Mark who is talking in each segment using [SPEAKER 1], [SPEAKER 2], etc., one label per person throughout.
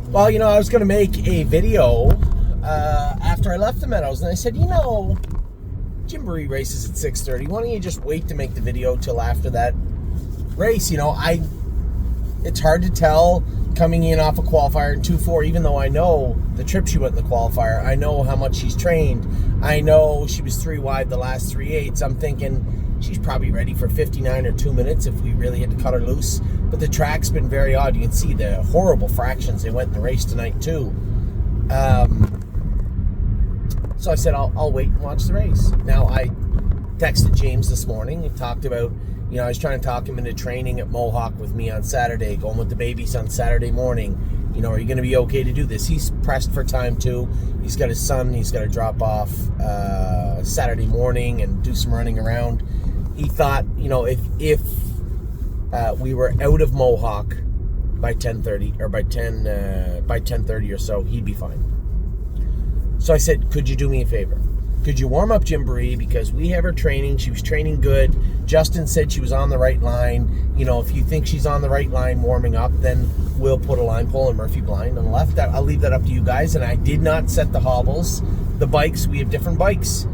[SPEAKER 1] Well, I was going to make a video after I left the Meadows, and I said, Jimber races at 6:30. Why don't you just wait to make the video till after that race? It's hard to tell coming in off a qualifier in 2.4, even though I know the trip she went in the qualifier. I know how much she's trained. I know she was 3 wide the last 3/8. I'm thinking she's probably ready for 59 or 2 minutes if we really had to cut her loose. But the track's been very odd. You can see the horrible fractions they went in the race tonight too. So I said, I'll wait and watch the race. Now, I texted James this morning and talked about, I was trying to talk him into training at Mohawk with me on Saturday, going with the babies on Saturday morning. Are you going to be okay to do this? He's pressed for time too. He's got his son he's got to drop off Saturday morning and do some running around. He thought, if we were out of Mohawk by 10:30 or by 10:30 or so, he'd be fine. So I said, could you do me a favor? Could you warm up Jimber, because we have her training. She was training good. Justin said she was on the right line. If you think she's on the right line warming up, then we'll put a line pole and Murphy blind on the left. I'll leave that up to you guys. And I did not set the hobbles. The bikes, we have different bikes.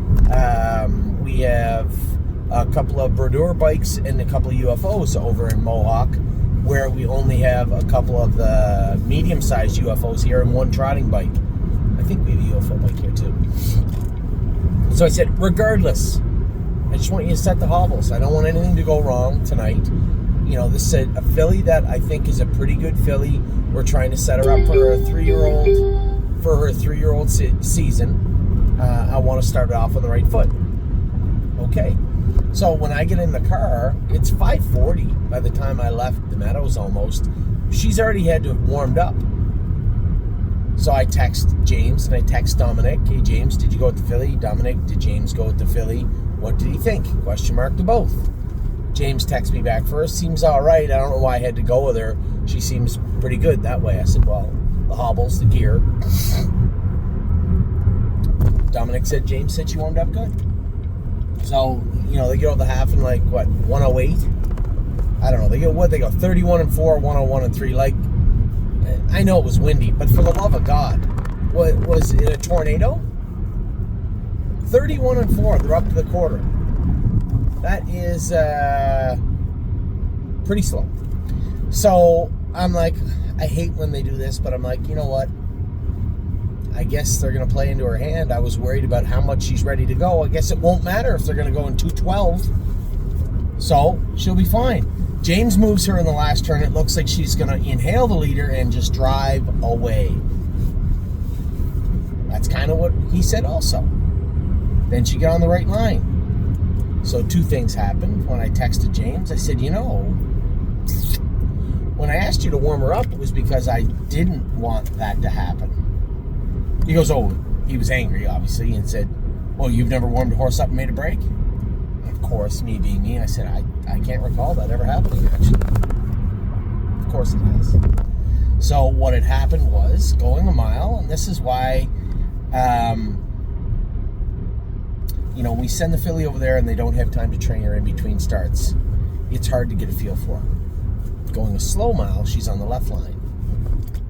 [SPEAKER 1] We have a couple of Brodeur bikes and a couple of UFOs over in Mohawk, where we only have a couple of the medium-sized UFOs here and one trotting bike. I think we have a UFO bike here too. So I said, regardless, I just want you to set the hobbles. I don't want anything to go wrong tonight. This is a filly that I think is a pretty good filly. We're trying to set her up for her 3-year-old season. I want to start it off on the right foot. Okay. So when I get in the car, it's 5:40 by the time I left the Meadows almost. She's already had to have warmed up. So I text James and I text Dominic. Hey, James, did you go with the filly? Dominic, did James go with the filly? What did he think? Question mark to both. James texts me back first. Seems all right. I don't know why I had to go with her. She seems pretty good that way. I said, well, the hobbles, the gear. Dominic said James said she warmed up good. So, they get over the half in 108. I don't know. They go 31-4, 101-3. I know it was windy, but for the love of God, was it a tornado? 31-4, they're up to the quarter. That is pretty slow. So I'm like, I hate when they do this, but I'm like, you know what? I guess they're going to play into her hand. I was worried about how much she's ready to go. I guess it won't matter if they're going to go in 2:12. So she'll be fine. James moves her in the last turn. It looks like she's going to inhale the leader and just drive away. That's kind of what he said also. Then she got on the right line. So 2 things happened. When I texted James, I said, when I asked you to warm her up, it was because I didn't want that to happen. He goes, he was angry, obviously, and said, well, you've never warmed a horse up and made a break? Of course, me being me, I said, I can't recall that ever happening, actually. Of course it has. So what had happened was going a mile, and this is why, we send the filly over there and they don't have time to train her in between starts. It's hard to get a feel for her. Going a slow mile, she's on the left line.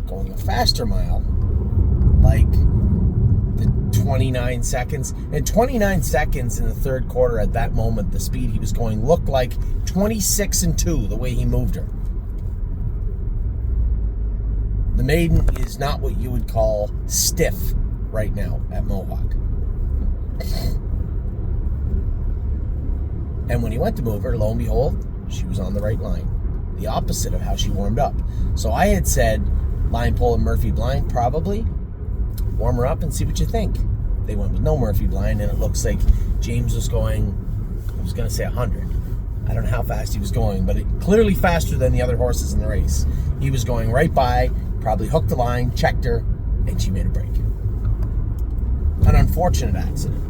[SPEAKER 1] Going a faster mile, like the 29 seconds. And 29 seconds in the third quarter at that moment, the speed he was going looked like 26-2 the way he moved her. The maiden is not what you would call stiff right now at Mohawk. And when he went to move her, lo and behold, she was on the right line. The opposite of how she warmed up. So I had said, line pole and Murphy blind, probably. Warm her up and see what you think. They went with no Murphy blind, and it looks like James was going, I was going to say 100. I don't know how fast he was going, but clearly faster than the other horses in the race. He was going right by, probably hooked the line, checked her, and she made a break. An unfortunate accident.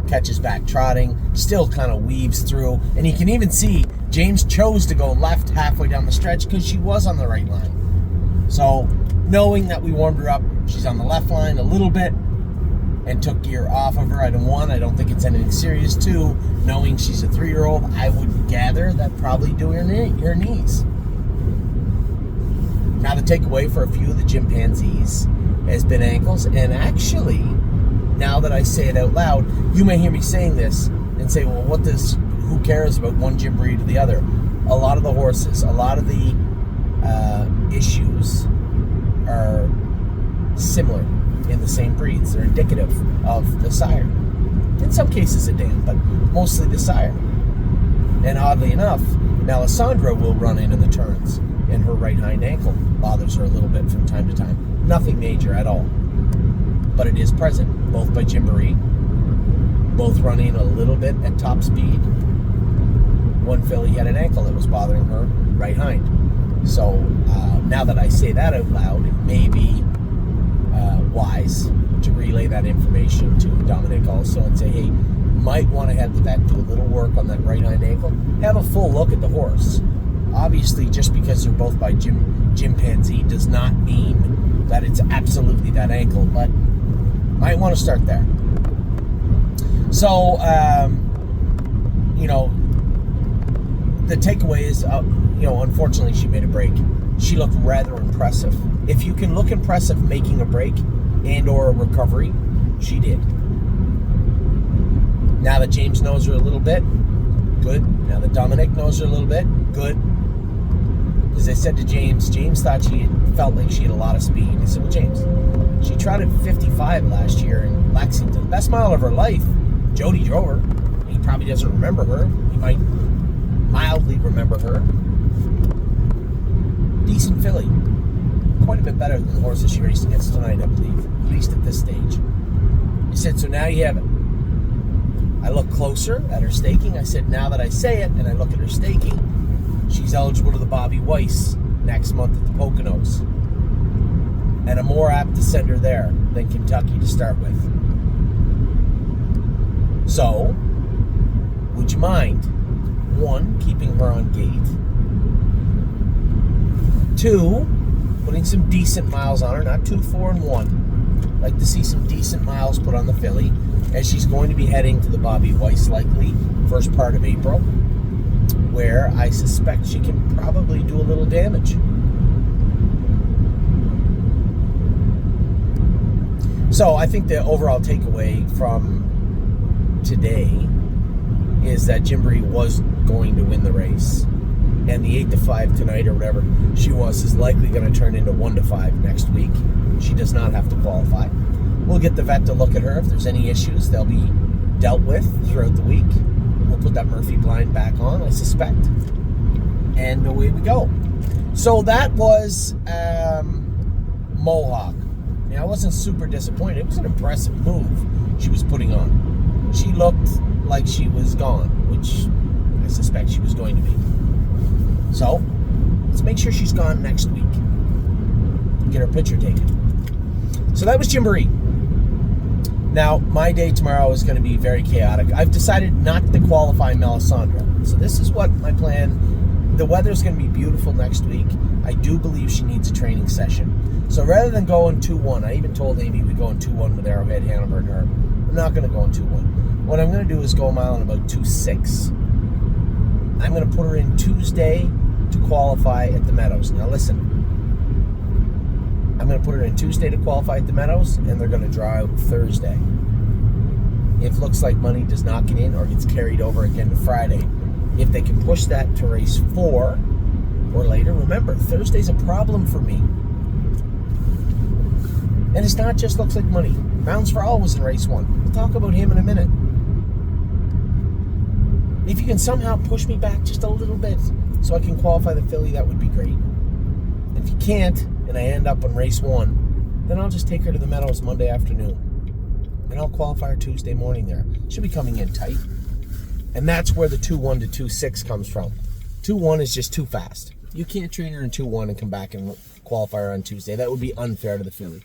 [SPEAKER 1] Catches back trotting, still kind of weaves through, and you can even see James chose to go left halfway down the stretch because she was on the right line. So knowing that we warmed her up, she's on the left line a little bit and took gear off of her. I don't think it's anything serious. 2, knowing she's a 3-year-old, I would gather that probably do her knees. Now, the takeaway for a few of the chimpanzees has been ankles. And actually, now that I say it out loud, you may hear me saying this and say, well, who cares about one gym breed or the other? A lot of the horses, a lot of the issues are similar in the same breeds. They're indicative of the sire. In some cases a dam, but mostly the sire. And oddly enough, Melisandre will run into the turns, and her right hind ankle bothers her a little bit from time to time. Nothing major at all, but it is present, both by Jimber, both running a little bit at top speed. One filly had an ankle that was bothering her right hind. So now that I say that out loud, it may be wise to relay that information to Dominic also and say, hey, might want to have the vet do a little work on that right hind ankle. Have a full look at the horse. Obviously, just because they're both by chimpanzee does not mean that it's absolutely that ankle, but might want to start there. So, the takeaway is, unfortunately, she made a break. She looked rather impressive. If you can look impressive making a break and or a recovery, she did. Now that James knows her a little bit, good. Now that Dominic knows her a little bit, good. As I said to James thought she felt like she had a lot of speed. I said, well, James, she trotted 55 last year in Lexington. Best mile of her life. Jody drove her. He probably doesn't remember her. He might mildly remember her. Decent filly. Quite a bit better than the horses she raced against tonight, I believe. At least at this stage. He said, so now you have it. I look closer at her staking. I said, now that I say it and I look at her staking, she's eligible to the Bobby Weiss next month at the Poconos. And I'm more apt to send her there than Kentucky to start with. So, would you mind, 1, keeping her on gate, 2, putting some decent miles on her, not 2, 4, and 1. Like to see some decent miles put on the filly, as she's going to be heading to the Bobby Weiss likely first part of April, where I suspect she can probably do a little damage. So I think the overall takeaway from today is that Jimber was going to win the race, and the 8-5 tonight or whatever she was is likely going to turn into 1-5 next week. She does not have to qualify. We'll get the vet to look at her. If there's any issues, they'll be dealt with throughout the week. We'll put that Murphy blind back on, I suspect, and away we go. So that was Mohawk. Now, I wasn't super disappointed. It was an impressive move she was putting on. She looked like she was gone, which I suspect she was going to be. So, let's make sure she's gone next week. Get her picture taken. So that was Jimber. Now, my day tomorrow is going to be very chaotic. I've decided not to qualify Melisandre. So this is what my plan. The weather's going to be beautiful next week. I do believe she needs a training session. So rather than going 2-1, I even told Amy we'd go in 2-1 with Arrowhead, Hanover, and her. I'm not going to go in 2-1. What I'm going to do is go a mile in about 2-6. I'm going to put her in Tuesday to qualify at the Meadows. Now listen, I'm going to put her in Tuesday to qualify at the Meadows, and they're going to draw out Thursday. If Looks Like Money does not get in or gets carried over again to Friday, if they can push that to race 4 or later, remember, Thursday's a problem for me. And it's not just Looks Like Money. Mounds for All was in race 1. We'll talk about him in a minute. If you can somehow push me back just a little bit so I can qualify the filly, that would be great. If you can't, and I end up on race 1, then I'll just take her to the Meadows Monday afternoon. And I'll qualify her Tuesday morning there. She'll be coming in tight. And that's where the 2-1 to 2-6 comes from. 2-1 is just too fast. You can't train her in 2-1 and come back and qualify her on Tuesday. That would be unfair to the filly.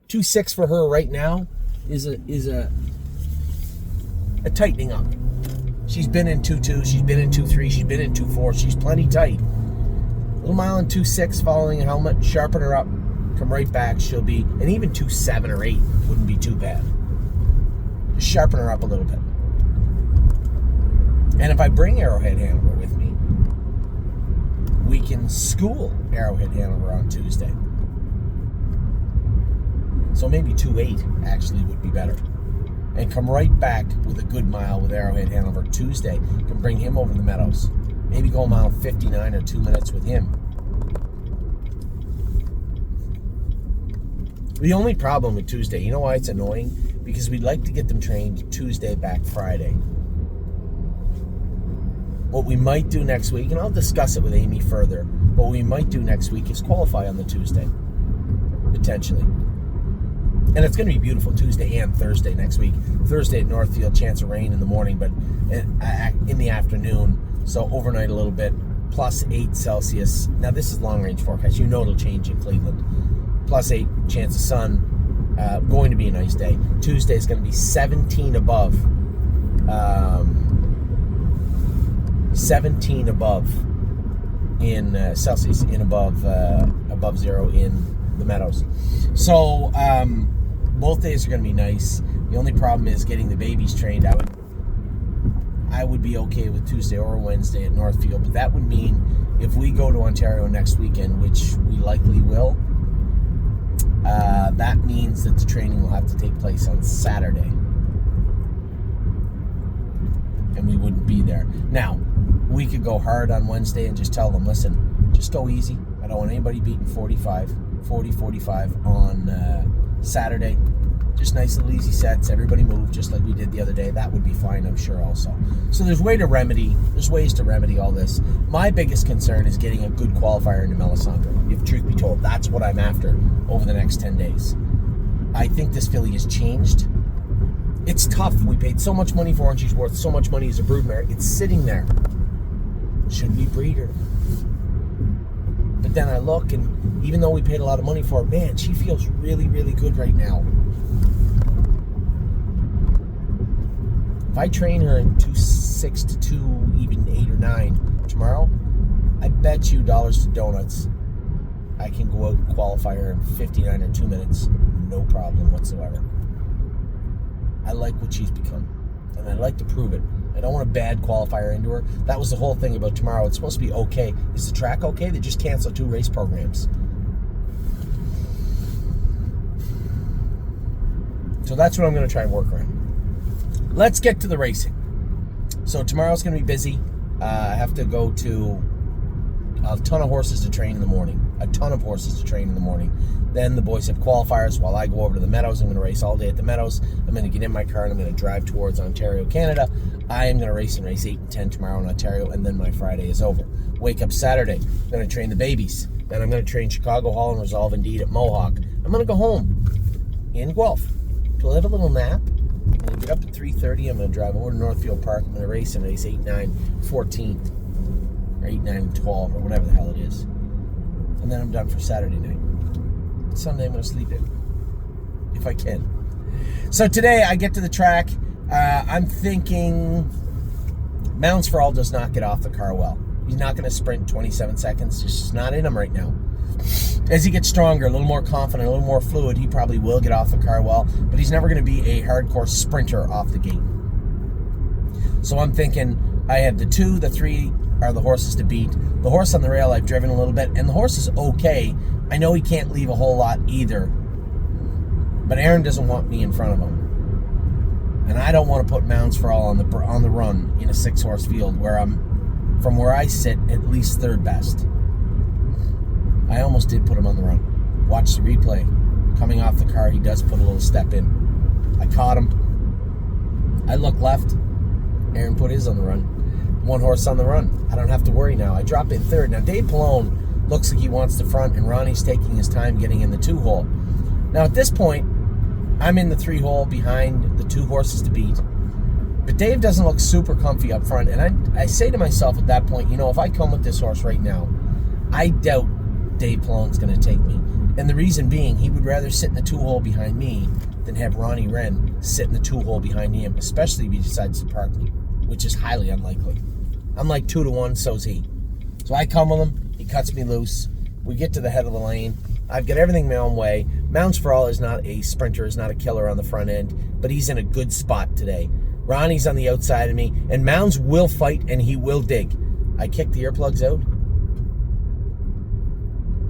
[SPEAKER 1] 2-6 for her right now is a tightening up. She's been in 2-2, she's been in 2-3, she's been in 2-4, she's plenty tight. Little mile in 2-6 following a helmet, sharpen her up, come right back, she'll be, and even 2-7 or 8 wouldn't be too bad. Just sharpen her up a little bit. And if I bring Arrowhead Hanover with me, we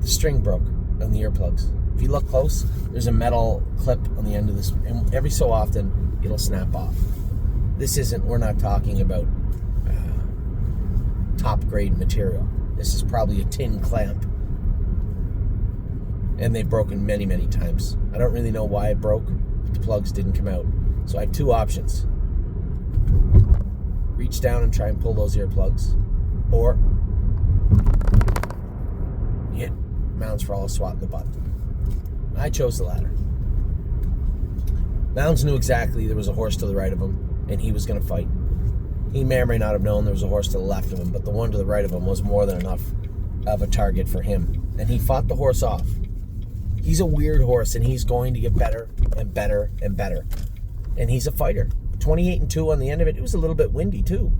[SPEAKER 1] The string broke on the earplugs. If you look close, there's a metal clip on the end of this, and every so often it'll snap off. We're not talking about top grade material. This is probably a tin clamp. And they've broken many, many times. I don't really know why it broke, but the plugs didn't come out. So I have two options. Reach down and try and pull those earplugs, or hit Mounds for all a swat in the butt. I chose the latter. Mounds knew exactly there was a horse to the right of him, and he was going to fight. He may or may not have known there was a horse to the left of him, but the one to the right of him was more than enough of a target for him. And he fought the horse off. He's a weird horse, and he's going to get better and better and better. And he's a fighter. 28-2 on the end of it. It was a little bit windy, too.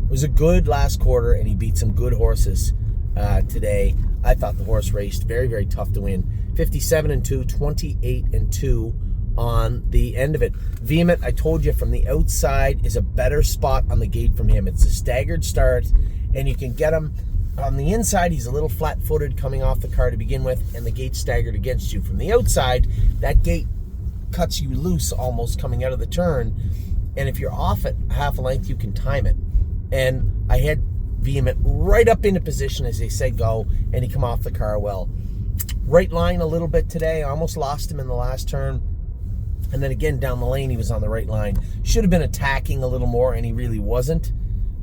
[SPEAKER 1] It was a good last quarter, and he beat some good horses today. I thought the horse raced very, very tough to win. 57-2, 28-2 on the end of it. Vehement, I told you, from the outside is a better spot on the gate from him. It's a staggered start, and you can get him on the inside. He's a little flat-footed coming off the car to begin with, and the gate staggered against you. From the outside, that gate cuts you loose almost coming out of the turn, and if you're off at half a length, you can time it. And I had Vehement right up into position as they said go, and he come off the car well. Right line a little bit today. I almost lost him in the last turn. And then again, down the lane, he was on the right line. Should have been attacking a little more, and he really wasn't.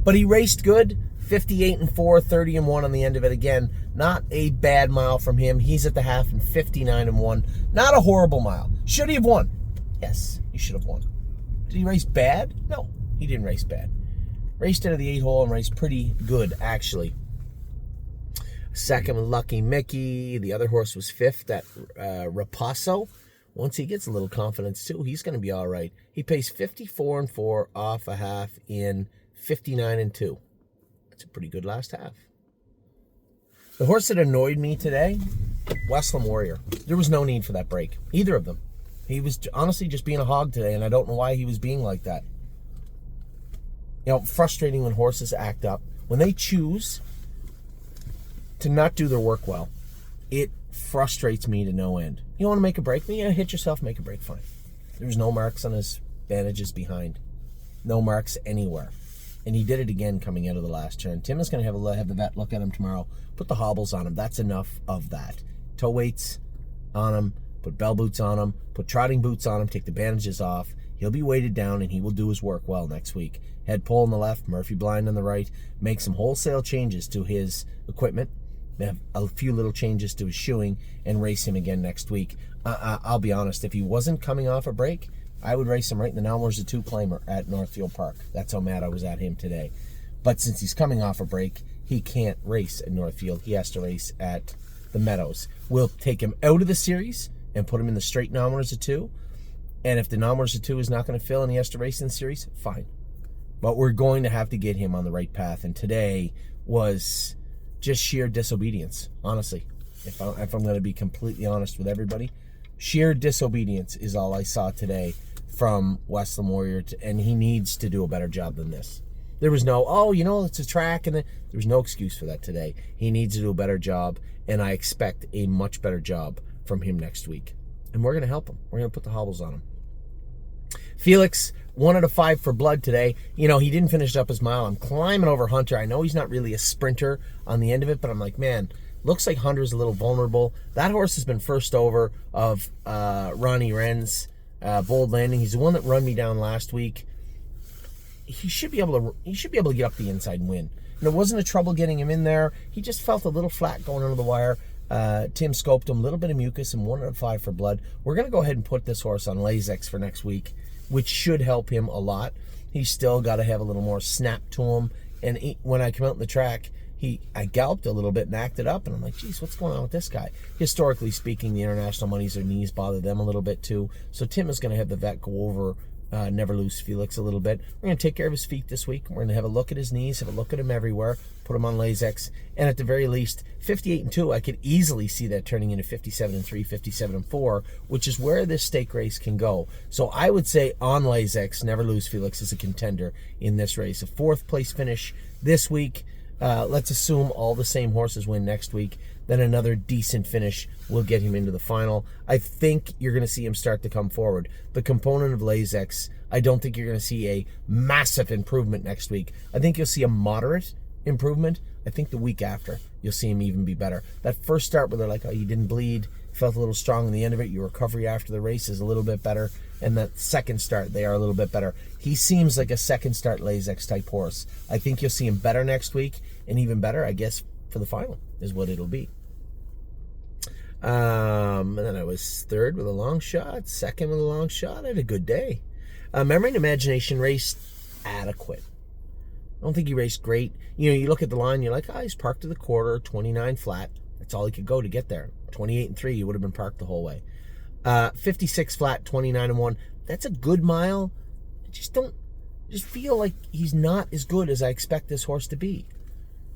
[SPEAKER 1] But he raced good. 58-4, 30-1 on the end of it. Again, not a bad mile from him. He's at the half and 59-1. Not a horrible mile. Should he have won? Yes, he should have won. Did he race bad? No, he didn't race bad. Raced into the 8-hole and raced pretty good, actually. Second, Lucky Mickey. The other horse was fifth at Rapasso. Once he gets a little confidence, too, he's going to be all right. He pays 54-4 off a half in 59-2. That's a pretty good last half. The horse that annoyed me today, Westland Warrior. There was no need for that break. Either of them. He was honestly just being a hog today, and I don't know why he was being like that. You know, frustrating when horses act up. When they choose to not do their work well, it frustrates me to no end. You want to make a break? Yeah, hit yourself, make a break, fine. There's no marks on his bandages behind. No marks anywhere. And he did it again coming out of the last turn. Tim is going to have the vet look at him tomorrow. Put the hobbles on him. That's enough of that. Toe weights on him. Put bell boots on him. Put trotting boots on him. Take the bandages off. He'll be weighted down, and he will do his work well next week. Head pole on the left, Murphy blind on the right. Make some wholesale changes to his equipment. Have a few little changes to his shoeing, and race him again next week. I'll be honest, if he wasn't coming off a break, I would race him right in the Nalmors 2 Claimer at Northfield Park. That's how mad I was at him today. But since he's coming off a break, he can't race at Northfield. He has to race at the Meadows. We'll take him out of the series and put him in the straight Nalmors 2. And if the Nalmors 2 is not going to fill and he has to race in the series, fine. But we're going to have to get him on the right path. And today was just sheer disobedience, honestly. If I'm going to be completely honest with everybody, sheer disobedience is all I saw today from Westland Warrior, and he needs to do a better job than this. There was no, it's a track, and there was no excuse for that today. He needs to do a better job, and I expect a much better job from him next week. And we're going to help him. We're going to put the hobbles on him. Felix, 1 out of 5 for blood today. He didn't finish up his mile. I'm climbing over Hunter. I know he's not really a sprinter on the end of it, but I'm like, man, looks like Hunter's a little vulnerable. That horse has been first over of Ronnie Wren's Bold Landing. He's the one that run me down last week. He should be able to get up the inside and win. And it wasn't a trouble getting him in there. He just felt a little flat going under the wire. Tim scoped him, a little bit of mucus, and 1 out of 5 for blood. We're going to go ahead and put this horse on Lasix for next week, which should help him a lot. He's still got to have a little more snap to him. And when I come out in the track, I galloped a little bit and acted up, and I'm like, geez, what's going on with this guy? Historically speaking, the international monies, their knees bother them a little bit too. So Tim is going to have the vet go over Never Lose Felix a little bit. We're going to take care of his feet this week. We're going to have a look at his knees, have a look at him everywhere, put him on Lasix, and at the very least, 58-2, I could easily see that turning into 57-3, 57-4, which is where this stake race can go. So I would say on Lasix, Never Lose Felix is a contender in this race. A 4th place finish this week Let's assume all the same horses win next week. Then another decent finish will get him into the final. I think you're going to see him start to come forward. The component of Lasix, I don't think you're going to see a massive improvement next week. I think you'll see a moderate improvement. I think the week after, you'll see him even be better. That first start where they're like, oh, you didn't bleed, felt a little strong in the end of it, your recovery after the race is a little bit better, and that second start, they are a little bit better. He seems like a second start Lasix type horse. I think you'll see him better next week, and even better, I guess, for the final is what it'll be. And then I was third with a long shot, second with a long shot. I had a good day. Memory and Imagination raced adequate. I don't think he raced great. You know, you look at the line, you're like, oh, he's parked to the quarter, 29 flat. That's all he could go to get there. 28 and 3, he would have been parked the whole way. 56 flat, 29 and 1. That's a good mile. I just feel like he's not as good as I expect this horse to be.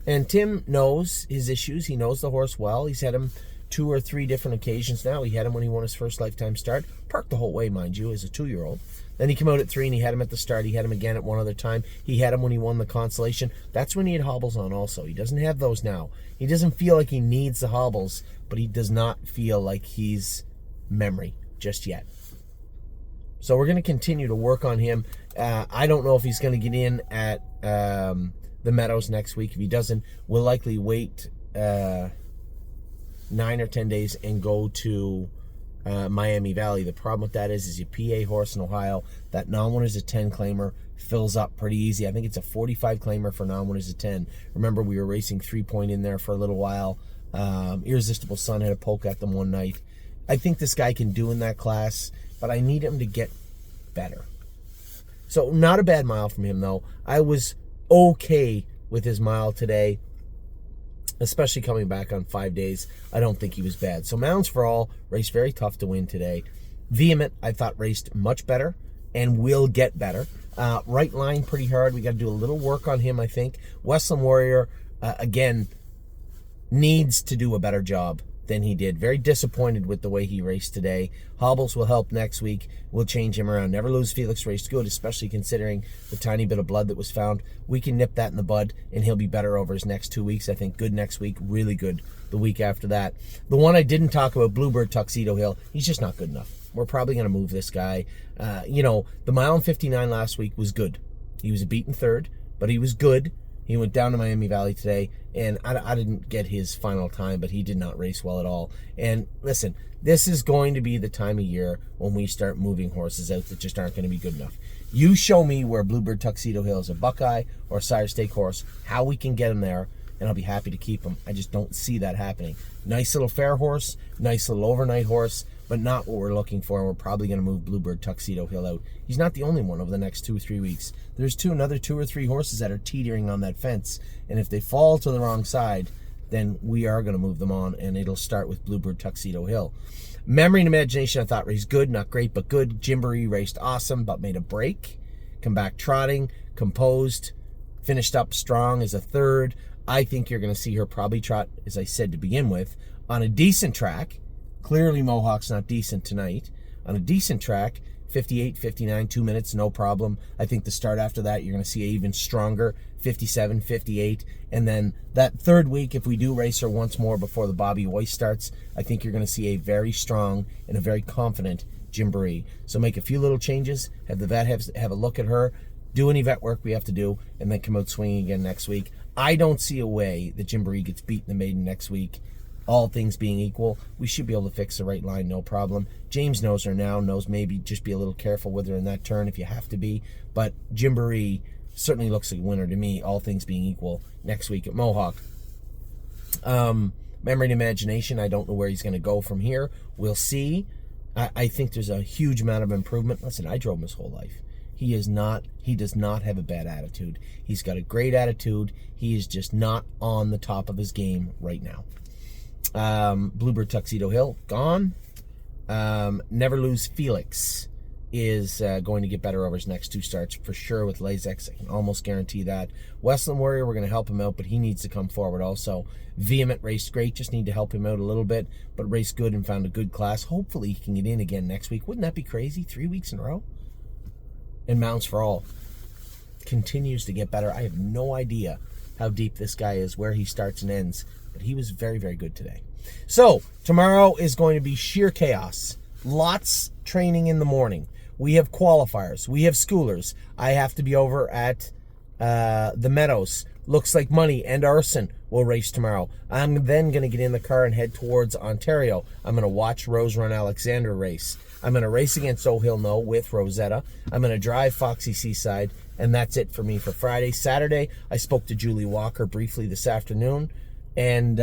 [SPEAKER 1] And Tim knows his issues. He knows the horse well. He's had him 2 or 3 different occasions now. He had him when he won his first lifetime start. Parked the whole way, mind you, as a 2-year-old. Then he came out at 3 and he had him at the start. He had him again at one other time. He had him when he won the Consolation. That's when he had hobbles on also. He doesn't have those now. He doesn't feel like he needs the hobbles, but he does not feel like he's Memory just yet. So we're going to continue to work on him. I don't know if he's going to get in at the Meadows next week. If he doesn't, we'll likely wait 9 or 10 days and go to Miami Valley. The problem with that is a PA horse in Ohio. That non-winners at 10 claimer fills up pretty easy. I think it's a 45 claimer for non-winners at 10. Remember, we were racing 3-point in there for a little while. Irresistible Sun had a poke at them one night. I think this guy can do in that class, but I need him to get better. So not a bad mile from him, though. I was okay with his mile today, especially coming back on 5 days. I don't think he was bad. So Mounds for All raced very tough to win today. Vehement, I thought, raced much better and will get better. Right line pretty hard. We got to do a little work on him, I think. Westland Warrior, again, needs to do a better job than he did. Very disappointed with the way he raced today. Hobbles will help next week. We'll change him around. Never Lose Felix raced good, especially considering the tiny bit of blood that was found. We can nip that in the bud, and he'll be better over his next 2 weeks. I think good next week, really good the week after that. The one I didn't talk about, Bluebird Tuxedo Hill, he's just not good enough. We're probably going to move this guy. The mile and 59 last week was good. He was a beaten third, but he was good. He went down to Miami Valley today, and I didn't get his final time, but he did not race well at all. And listen, this is going to be the time of year when we start moving horses out that just aren't going to be good enough. You show me where Bluebird Tuxedo Hill is a Buckeye or a Sire Stake horse, how we can get him there, and I'll be happy to keep him. I just don't see that happening. Nice little fair horse, nice little overnight horse, but not what we're looking for. We're probably going to move Bluebird Tuxedo Hill out. He's not the only one over the next 2 or 3 weeks. There's another 2 or 3 horses that are teetering on that fence, and if they fall to the wrong side, then we are going to move them on, and it'll start with Bluebird Tuxedo Hill. Memory and Imagination, I thought raced good, not great, but good. Jimber raced awesome, but made a break. Come back trotting, composed, finished up strong as a third. I think you're going to see her probably trot, as I said to begin with, on a decent track. Clearly Mohawk's not decent tonight. On a decent track, 58, 59, 2 minutes, no problem. I think the start after that, you're going to see even stronger, 57, 58. And then that third week, if we do race her once more before the Bobby Weiss starts, I think you're going to see a very strong and a very confident Jimber. So make a few little changes, have the vet have a look at her, do any vet work we have to do, and then come out swinging again next week. I don't see a way that Jimber gets beat in the maiden next week. All things being equal, we should be able to fix the right line, no problem. James knows her now, knows maybe just be a little careful with her in that turn if you have to be. But Jimber certainly looks like a winner to me, all things being equal, next week at Mohawk. Memory and Imagination, I don't know where he's going to go from here. We'll see. I think there's a huge amount of improvement. Listen, I drove him his whole life. He does not have a bad attitude. He's got a great attitude. He is just not on the top of his game right now. Bluebird Tuxedo Hill, gone. Never Lose Felix is going to get better over his next 2 starts for sure with Lasix. I can almost guarantee that. Westland Warrior, we're going to help him out, but he needs to come forward also. Vehement raced great, just need to help him out a little bit, but raced good and found a good class. Hopefully he can get in again next week. Wouldn't that be crazy? 3 weeks in a row? And Mounts for All continues to get better. I have no idea how deep this guy is, where he starts and ends. But he was very, very good today. So tomorrow is going to be sheer chaos. Lots training in the morning. We have qualifiers. We have schoolers. I have to be over at the Meadows. Looks like Money and Arson will race tomorrow. I'm then going to get in the car and head towards Ontario. I'm going to watch Rose Run Alexander race. I'm going to race against Oh Hill No with Rosetta. I'm going to drive Foxy Seaside, and that's it for me for Friday. Saturday, I spoke to Julie Walker briefly this afternoon, and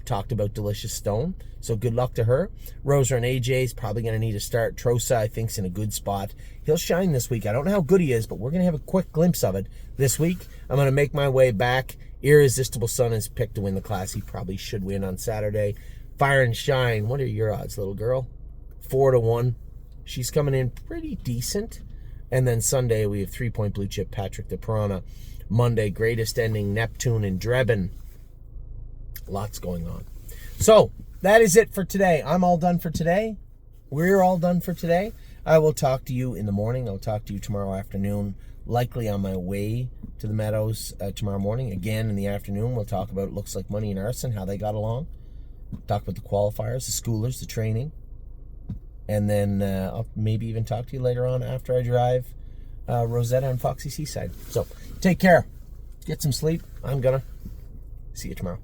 [SPEAKER 1] talked about Delicious Stone. So good luck to her. Rose Run AJ is probably going to need a start. Trosa, I think, is in a good spot. He'll shine this week. I don't know how good he is, but we're going to have a quick glimpse of it this week. I'm going to make my way back. Irresistible Sun is picked to win the class. He probably should win on Saturday. Fire and Shine, what are your odds, little girl? 4-1. She's coming in pretty decent. And then Sunday, we have 3-point blue chip Patrick the Piranha. Monday, Greatest Ending, Neptune and Drebin. Lots going on. So, that is it for today. I'm all done for today. We're all done for today. I will talk to you in the morning. I'll talk to you tomorrow afternoon, likely on my way to the Meadows tomorrow morning. Again, in the afternoon, we'll talk about Looks Like Money and Arson, how they got along. Talk about the qualifiers, the schoolers, the training. And then I'll maybe even talk to you later on after I drive Rosetta and Foxy Seaside. So, take care. Get some sleep. I'm gonna. See you tomorrow.